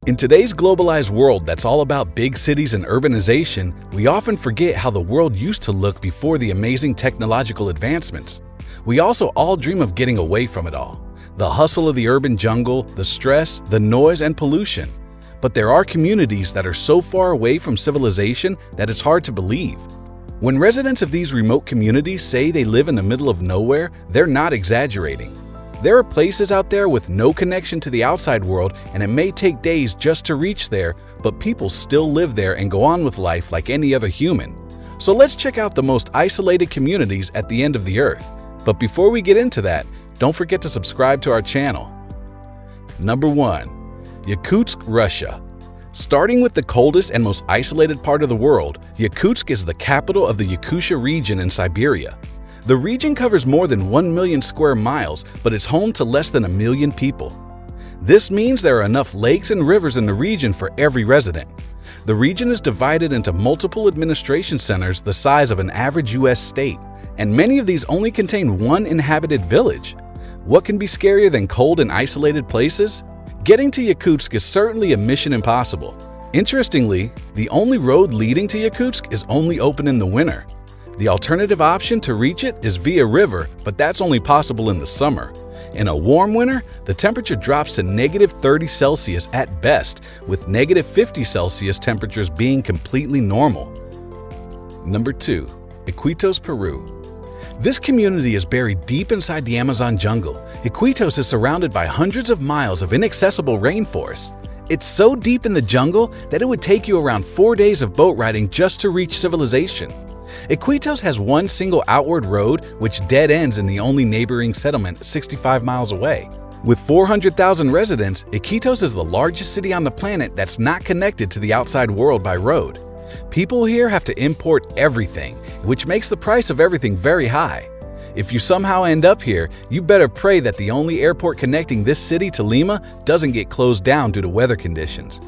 In today's globalized world that's all about big cities and urbanization, we often forget how the world used to look before the amazing technological advancements. We also all dream of getting away from it all. The hustle of the urban jungle, the stress, the noise, and pollution. But there are communities that are so far away from civilization that it's hard to believe. When residents of these remote communities say they live in the middle of nowhere, they're not exaggerating. There are places out there with no connection to the outside world, and it may take days just to reach there, but people still live there and go on with life like any other human. So let's check out the most isolated communities at the end of the earth. But before we get into that, don't forget to subscribe to our channel. Number 1. Yakutsk, Russia. Starting with the coldest and most isolated part of the world, Yakutsk is the capital of the Yakutia region in Siberia. The region covers more than 1 million square miles, but it's home to less than 1 million people. This means there are enough lakes and rivers in the region for every resident. The region is divided into multiple administration centers the size of an average U.S. state, and many of these only contain one inhabited village. What can be scarier than cold and isolated places? Getting to Yakutsk is certainly a mission impossible. Interestingly, the only road leading to Yakutsk is only open in the winter. The alternative option to reach it is via river, but that's only possible in the summer. In a warm winter, the temperature drops to -30 Celsius at best, with -50 Celsius temperatures being completely normal. Number 2. Iquitos, Peru. This community is buried deep inside the Amazon jungle. Iquitos is surrounded by hundreds of miles of inaccessible rainforest. It's so deep in the jungle that it would take you around 4 days of boat riding just to reach civilization. Iquitos has one single outward road which dead ends in the only neighboring settlement 65 miles away. With 400,000 residents, Iquitos is the largest city on the planet that's not connected to the outside world by road. People here have to import everything, which makes the price of everything very high. If you somehow end up here, you better pray that the only airport connecting this city to Lima doesn't get closed down due to weather conditions.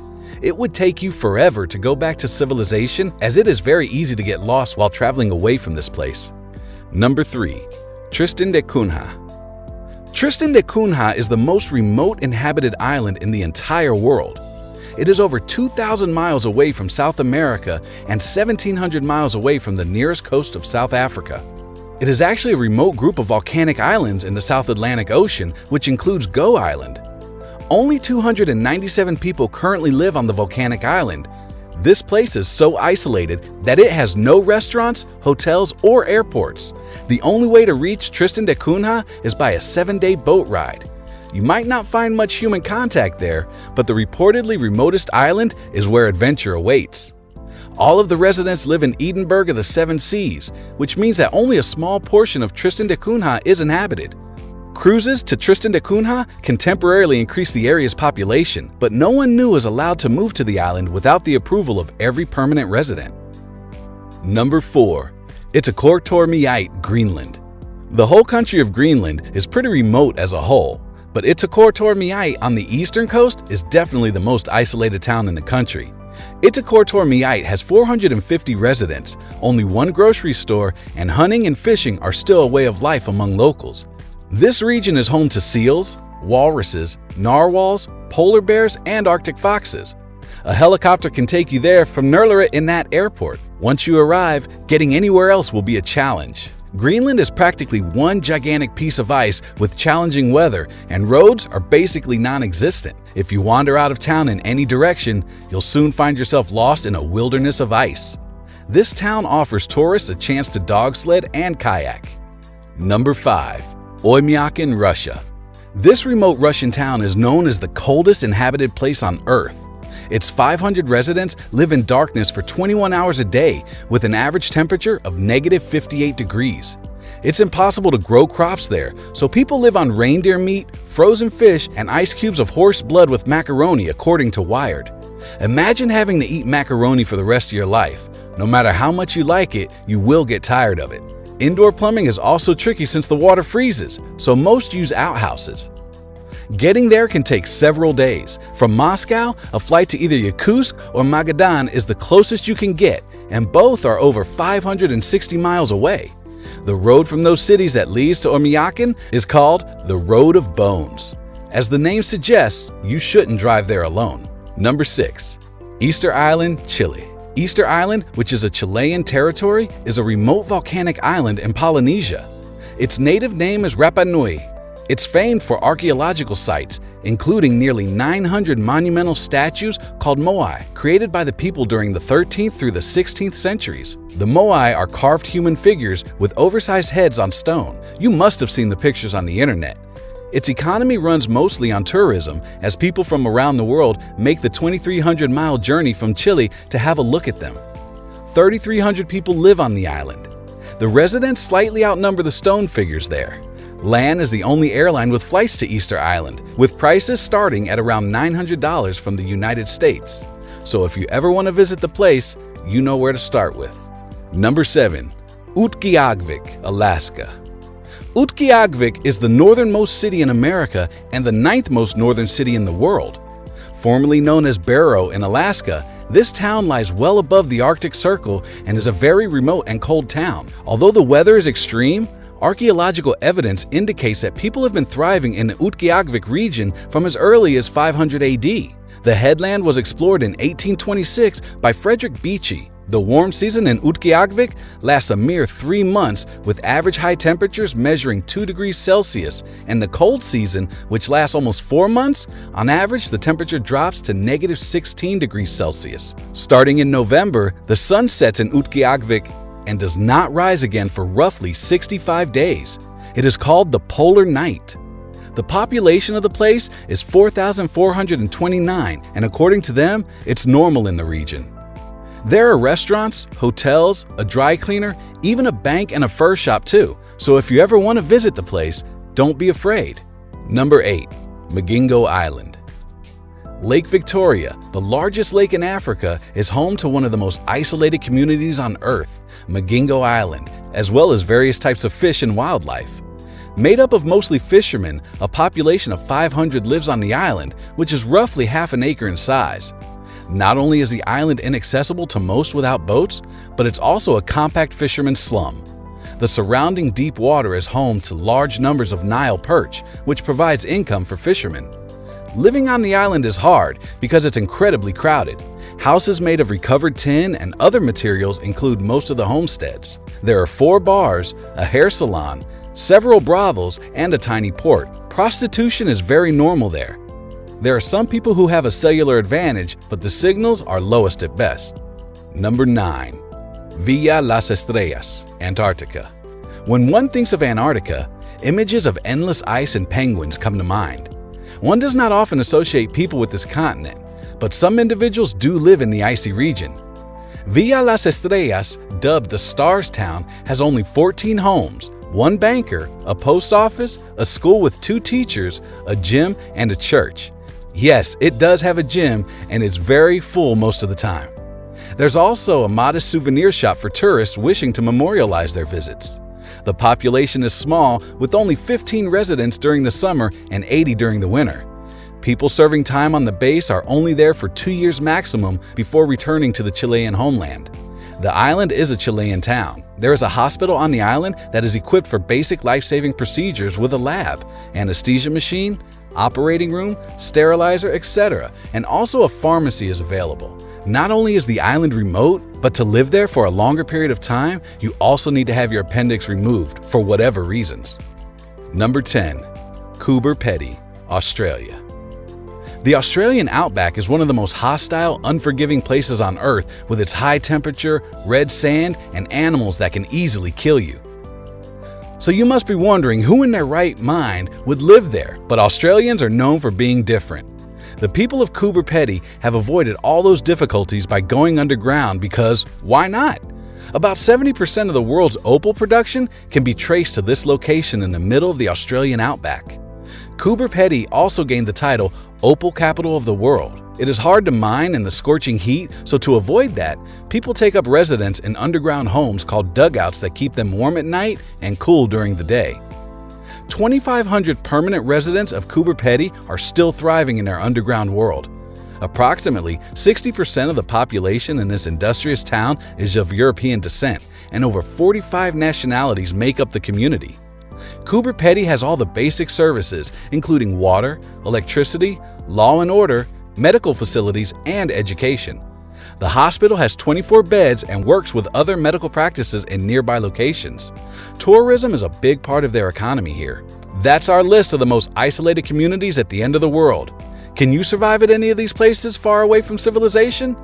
It would take you forever to go back to civilization, as it is very easy to get lost while traveling away from this place. Number 3. Tristan de Cunha. Tristan de Cunha is the most remote inhabited island in the entire world. It is over 2,000 miles away from South America and 1,700 miles away from the nearest coast of South Africa. It is actually a remote group of volcanic islands in the South Atlantic Ocean, which includes Go Island. Only 297 people currently live on the volcanic island. This place is so isolated that it has no restaurants, hotels, or airports. The only way to reach Tristan de Cunha is by a 7-day boat ride. You might not find much human contact there, but the reportedly remotest island is where adventure awaits. All of the residents live in Edinburgh of the Seven Seas, which means that only a small portion of Tristan de Cunha is inhabited. Cruises to Tristan de Cunha can temporarily increase the area's population, but no one new is allowed to move to the island without the approval of every permanent resident. Number 4. Utk, Greenland. The whole country of Greenland is pretty remote as a whole, but Utk on the eastern coast is definitely the most isolated town in the country. Utk has 450 residents, only one grocery store, and hunting and fishing are still a way of life among locals. This region is home to seals, walruses, narwhals, polar bears, and Arctic foxes. A helicopter can take you there from Nurleret airport. Once you arrive, getting anywhere else will be a challenge. Greenland is practically one gigantic piece of ice with challenging weather, and roads are basically non-existent. If you wander out of town in any direction, you'll soon find yourself lost in a wilderness of ice. This town offers tourists a chance to dog sled and kayak. Number 5. Oymiak in Russia. This remote Russian town is known as the coldest inhabited place on Earth. Its 500 residents live in darkness for 21 hours a day with an average temperature of -58 degrees. It's impossible to grow crops there, so people live on reindeer meat, frozen fish, and ice cubes of horse blood with macaroni, according to Wired. Imagine having to eat macaroni for the rest of your life. No matter how much you like it, you will get tired of it. Indoor plumbing is also tricky since the water freezes, so most use outhouses. Getting there can take several days. From Moscow, a flight to either Yakutsk or Magadan is the closest you can get, and both are over 560 miles away. The road from those cities that leads to Oymiak is called the Road of Bones. As the name suggests, you shouldn't drive there alone. Number 6. Easter Island, Chile. Easter Island, which is a Chilean territory, is a remote volcanic island in Polynesia. Its native name is Rapa Nui. It's famed for archaeological sites, including nearly 900 monumental statues called moai, created by the people during the 13th through the 16th centuries. The moai are carved human figures with oversized heads on stone. You must have seen the pictures on the internet. Its economy runs mostly on tourism, as people from around the world make the 2,300-mile journey from Chile to have a look at them. 3,300 people live on the island. The residents slightly outnumber the stone figures there. LAN is the only airline with flights to Easter Island, with prices starting at around $900 from the United States. So if you ever want to visit the place, you know where to start with. Number 7. Utk Alaska. Utk is the northernmost city in America and the 9th most northern city in the world. Formerly known as Barrow in Alaska, this town lies well above the Arctic Circle and is a very remote and cold town. Although the weather is extreme, archaeological evidence indicates that people have been thriving in the Utk region from as early as 500 AD. The headland was explored in 1826 by Frederick Beechey. The warm season in Utk lasts a mere 3 months, with average high temperatures measuring 2 degrees Celsius, and the cold season, which lasts almost 4 months, on average the temperature drops to negative 16 degrees Celsius. Starting in November, the sun sets in Utk and does not rise again for roughly 65 days. It is called the polar night. The population of the place is 4,429, and according to them, it's normal in the region. There are restaurants, hotels, a dry cleaner, even a bank and a fur shop too, so if you ever want to visit the place, don't be afraid. Number 8. Magingo Island. Lake Victoria, the largest lake in Africa, is home to one of the most isolated communities on Earth, Magingo Island, as well as various types of fish and wildlife. Made up of mostly fishermen, a population of 500 lives on the island, which is roughly half an acre in size. Not only is the island inaccessible to most without boats, but it's also a compact fisherman's slum. The surrounding deep water is home to large numbers of Nile perch, which provides income for fishermen. Living on the island is hard because it's incredibly crowded. Houses made of recovered tin and other materials include most of the homesteads. There are 4 bars, a hair salon, several brothels, and a tiny port. Prostitution is very normal there. There are some people who have a cellular advantage, but the signals are lowest at best. Number 9. Las Estrellas Antarctica. When one thinks of Antarctica, images of endless ice and penguins come to mind. One does not often associate people with this continent, but some individuals do live in the icy region. Las Estrellas, dubbed the Stars Town, has only 14 homes, 1 banker, a post office, a school with 2 teachers, a gym, and a church. Yes, it does have a gym, and it's very full most of the time. There's also a modest souvenir shop for tourists wishing to memorialize their visits. The population is small, with only 15 residents during the summer and 80 during the winter. People serving time on the base are only there for 2 years maximum before returning to the Chilean homeland. The island is a Chilean town. There is a hospital on the island that is equipped for basic life-saving procedures with a lab, anesthesia machine, operating room, sterilizer, etc., and also a pharmacy is available. Not only is the island remote, but to live there for a longer period of time, you also need to have your appendix removed for whatever reasons. Number 10. Coober Pedy, Australia. The Australian outback is one of the most hostile, unforgiving places on Earth, with its high temperature, red sand, and animals that can easily kill you. So you must be wondering who in their right mind would live there, but Australians are known for being different. The people of Coober Pedy have avoided all those difficulties by going underground because why not? About 70% of the world's opal production can be traced to this location in the middle of the Australian outback. Coober Pedy also gained the title Opal Capital of the World. It is hard to mine in the scorching heat, so to avoid that, people take up residence in underground homes called dugouts that keep them warm at night and cool during the day. 2,500 permanent residents of Coober Pedy are still thriving in their underground world. Approximately 60% of the population in this industrious town is of European descent, and over 45 nationalities make up the community. Coober Pedy has all the basic services, including water, electricity, law and order, medical facilities, and education. The hospital has 24 beds and works with other medical practices in nearby locations. Tourism is a big part of their economy here. That's our list of the most isolated communities at the end of the world. Can you survive at any of these places far away from civilization?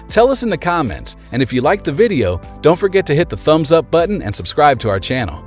Tell us in the comments, and if you liked the video, don't forget to hit the thumbs up button and subscribe to our channel.